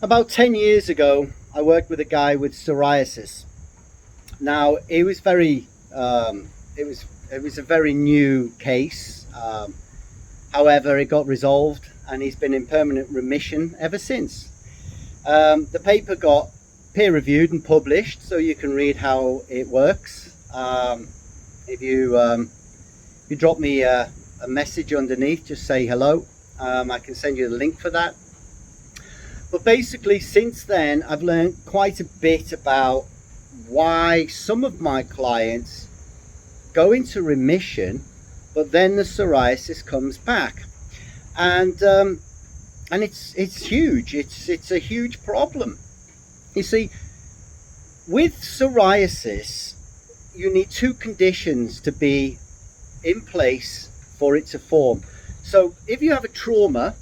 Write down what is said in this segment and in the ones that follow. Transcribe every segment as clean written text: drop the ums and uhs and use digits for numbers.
About 10 years ago, I worked with a guy with psoriasis. Now, it was a very new case. However, it got resolved, and he's been in permanent remission ever since. The paper got peer-reviewed and published, so you can read how it works. If you drop me a message underneath, just say hello. I can send you the link for that. But basically, since then, I've learned quite a bit about why some of my clients go into remission, but then the psoriasis comes back, and it's huge. It's a huge problem. You see, with psoriasis, you need two conditions to be in place for it to form. So if you have a trauma,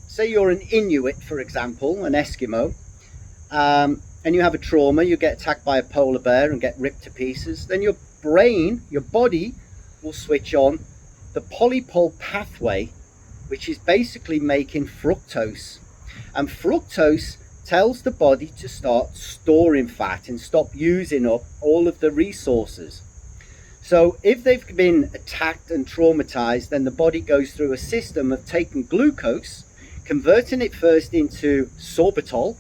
say you're an Inuit, for example, an Eskimo, and you have a trauma, you get attacked by a polar bear and get ripped to pieces, then your brain, your body, will switch on the polypol pathway, which is basically making fructose. And fructose tells the body to start storing fat and stop using up all of the resources. So if they've been attacked and traumatized, then the body goes through a system of taking glucose, converting it first into sorbitol,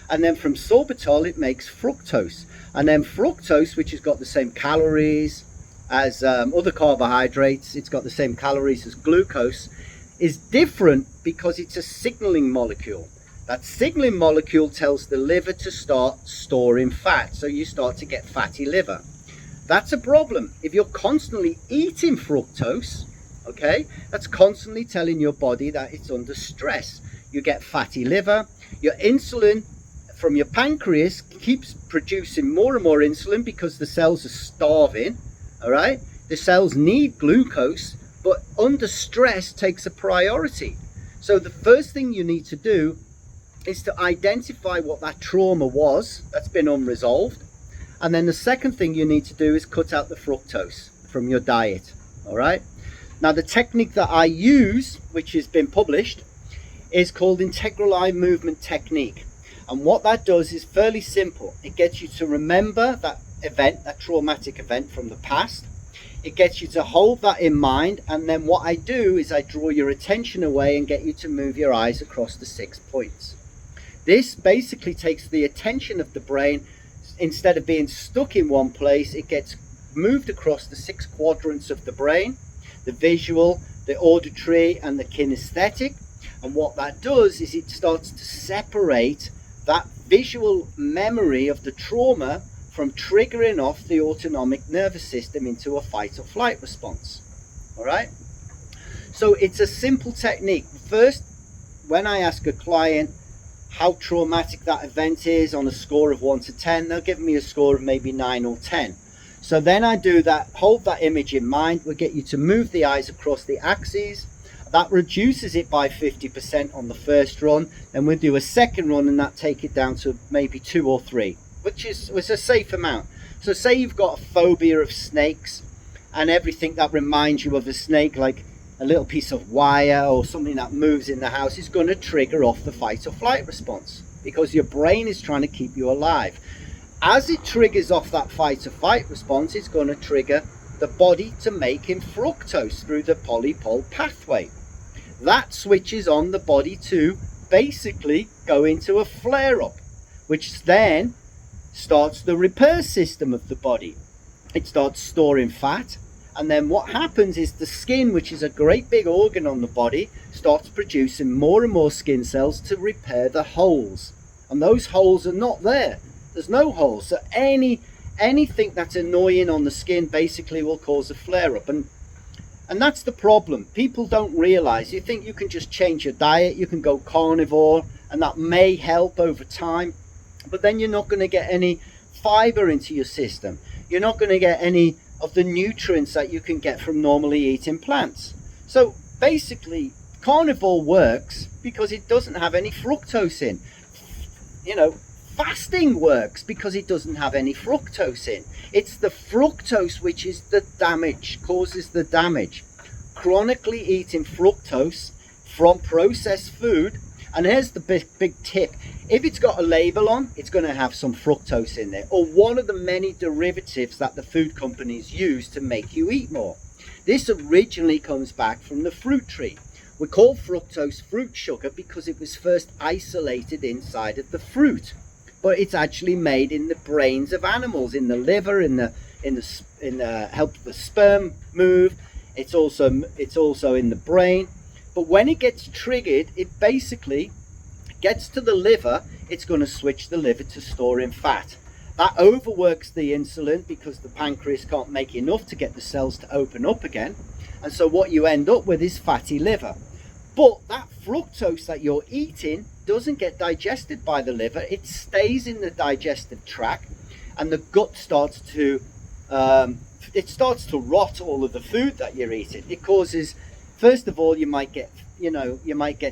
and then from sorbitol it makes fructose. And then fructose, which has got the same calories as other carbohydrates, it's got the same calories as glucose, is different because it's a signaling molecule. That signaling molecule tells the liver to start storing fat, so you start to get fatty liver. That's a problem. If you're constantly eating fructose, okay, that's constantly telling your body that it's under stress. You get fatty liver. Your insulin from your pancreas keeps producing more and more insulin because the cells are starving. All right, the cells need glucose, but under stress takes a priority. So the first thing you need to do is to identify what that trauma was that's been unresolved. And then the second thing you need to do is cut out the fructose from your diet. All right. Now, the technique that I use, which has been published, is called integral eye movement technique. And what that does is fairly simple. It gets you to remember that event, that traumatic event from the past. It gets you to hold that in mind. And then what I do is I draw your attention away and get you to move your eyes across the 6 points. This basically takes the attention of the brain. Instead of being stuck in one place, it gets moved across the 6 quadrants of the brain: the visual, the auditory, and the kinesthetic. And what that does is it starts to separate that visual memory of the trauma from triggering off the autonomic nervous system into a fight or flight response. All right. So it's a simple technique. First, when I ask a client how traumatic that event is on a score of 1 to 10, they'll give me a score of maybe 9 or 10. So then I do that, hold that image in mind. We'll get you to move the eyes across the axes. That reduces it by 50% on the first run. Then we'll do a second run and that take it down to maybe 2 or 3, which is a safe amount. So say you've got a phobia of snakes, and everything that reminds you of a snake, like a little piece of wire or something that moves in the house, is going to trigger off the fight or flight response because your brain is trying to keep you alive. As it triggers off that fight or flight response, it's going to trigger the body to making fructose through the polypol pathway. That switches on the body to basically go into a flare-up, which then starts the repair system of the body. It starts storing fat. And then what happens is the skin, which is a great big organ on the body, starts producing more and more skin cells to repair the holes. And those holes are not there. There's no holes. So anything that's annoying on the skin basically will cause a flare-up. And that's the problem. People don't realize. You think you can just change your diet, you can go carnivore, and that may help over time. But then you're not going to get any fiber into your system. You're not going to get any of the nutrients that you can get from normally eating plants. So basically, carnivore works because it doesn't have any fructose in. You know, fasting works because it doesn't have any fructose in. It's the fructose which is the damage, causes the damage. Chronically eating fructose from processed food And here's the big tip. If it's got a label on, it's going to have some fructose in there, or one of the many derivatives that the food companies use to make you eat more. This originally comes back from the fruit tree. We call fructose fruit sugar because it was first isolated inside of the fruit, but it's actually made in the brains of animals, in the liver, in the help the sperm move. It's also in the brain. But when it gets triggered, it basically gets to the liver. It's going to switch the liver to storing fat. That overworks the insulin because the pancreas can't make enough to get the cells to open up again. And so what you end up with is fatty liver. But that fructose that you're eating doesn't get digested by the liver. It stays in the digestive tract, and the gut starts to rot all of the food that you're eating. It causes, first of all, you might get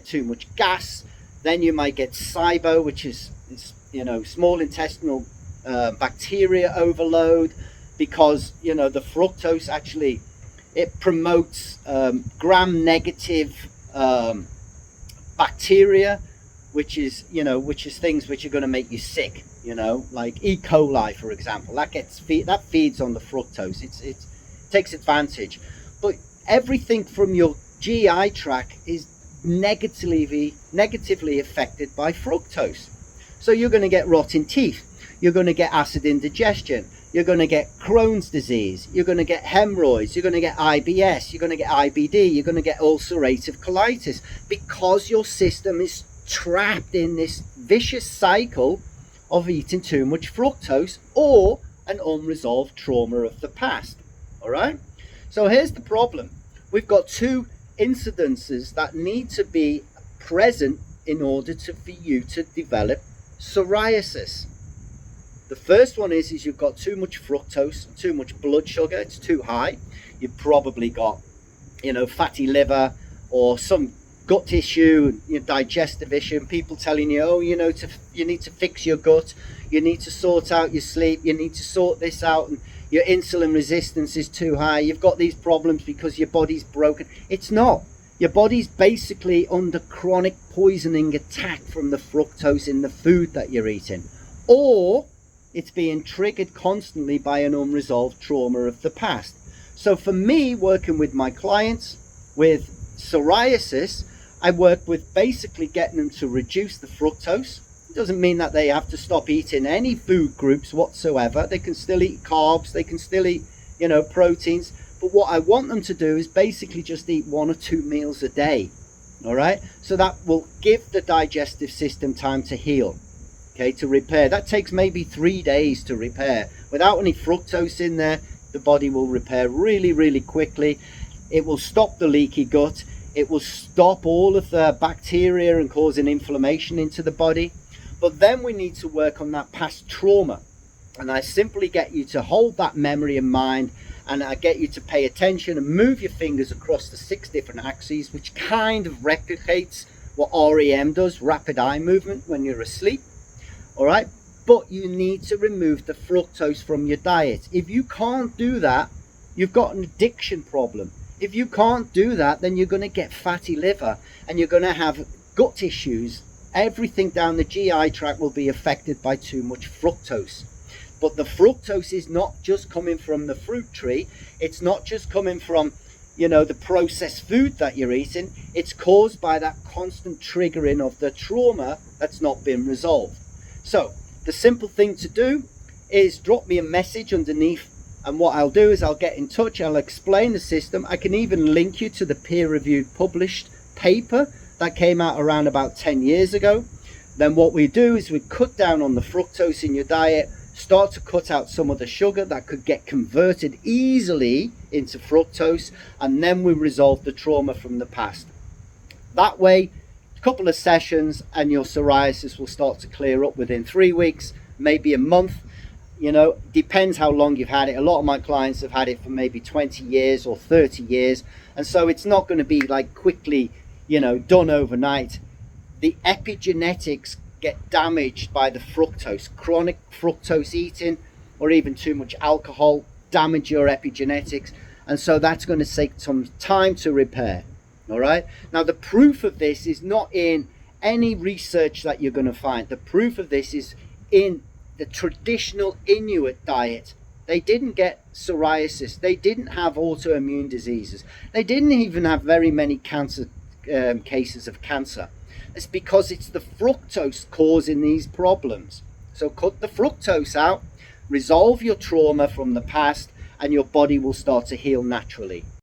too much gas. Then you might get SIBO, which is small intestinal bacteria overload, because the fructose actually, it promotes gram-negative bacteria, which is things which are going to make you sick, like E. coli, for example. That feeds on the fructose. It takes advantage. But everything from your GI tract is negatively affected by fructose. So you're going to get rotten teeth. You're going to get acid indigestion. You're going to get Crohn's disease. You're going to get hemorrhoids. You're going to get IBS. You're going to get IBD. You're going to get ulcerative colitis, because your system is trapped in this vicious cycle of eating too much fructose or an unresolved trauma of the past. All right. So here's the problem. We've got two incidences that need to be present in order for you to develop psoriasis. The first one is you've got too much fructose, too much blood sugar. It's too high. You've probably got, fatty liver or some gut issue, digestive issue, and people telling you, you need to fix your gut. You need to sort out your sleep. You need to sort this out, and your insulin resistance is too high. You've got these problems because your body's broken. It's not. Your body's basically under chronic poisoning attack from the fructose in the food that you're eating, or it's being triggered constantly by an unresolved trauma of the past. So for me, working with my clients with psoriasis, I work with basically getting them to reduce the fructose. It doesn't mean that they have to stop eating any food groups whatsoever. They can still eat carbs, they can still eat, proteins. But what I want them to do is basically just eat 1 or 2 meals a day. All right. So that will give the digestive system time to heal. Okay, to repair. That takes maybe 3 days to repair. Without any fructose in there, the body will repair really, really quickly. It will stop the leaky gut. It will stop all of the bacteria and causing inflammation into the body. But then we need to work on that past trauma. And I simply get you to hold that memory in mind, and I get you to pay attention and move your fingers across the 6 different axes, which kind of replicates what REM does, rapid eye movement, when you're asleep. All right, but you need to remove the fructose from your diet. If you can't do that, you've got an addiction problem. If you can't do that, then you're going to get fatty liver, and you're going to have gut issues. Everything down the GI tract will be affected by too much fructose. But the fructose is not just coming from the fruit tree. It's not just coming from, the processed food that you're eating. It's caused by that constant triggering of the trauma that's not been resolved. So the simple thing to do is drop me a message underneath, and what I'll do is I'll get in touch. I'll explain the system. I can even link you to the peer-reviewed published paper that came out around about 10 years ago. Then what we do is we cut down on the fructose in your diet, start to cut out some of the sugar that could get converted easily into fructose, and then we resolve the trauma from the past. That way, couple of sessions and your psoriasis will start to clear up within 3 weeks, maybe a month. Depends how long you've had it. A lot of my clients have had it for maybe 20 years or 30 years, and so it's not going to be like quickly done overnight. The epigenetics get damaged by the fructose. Chronic fructose eating or even too much alcohol damage your epigenetics, and so that's going to take some time to repair. All right. Now the proof of this is not in any research that you're going to find, the proof of this is in the traditional Inuit diet. They didn't get psoriasis, they didn't have autoimmune diseases, they didn't even have very many cancer cases of cancer. It's because it's the fructose causing these problems. So cut the fructose out, resolve your trauma from the past, and your body will start to heal naturally.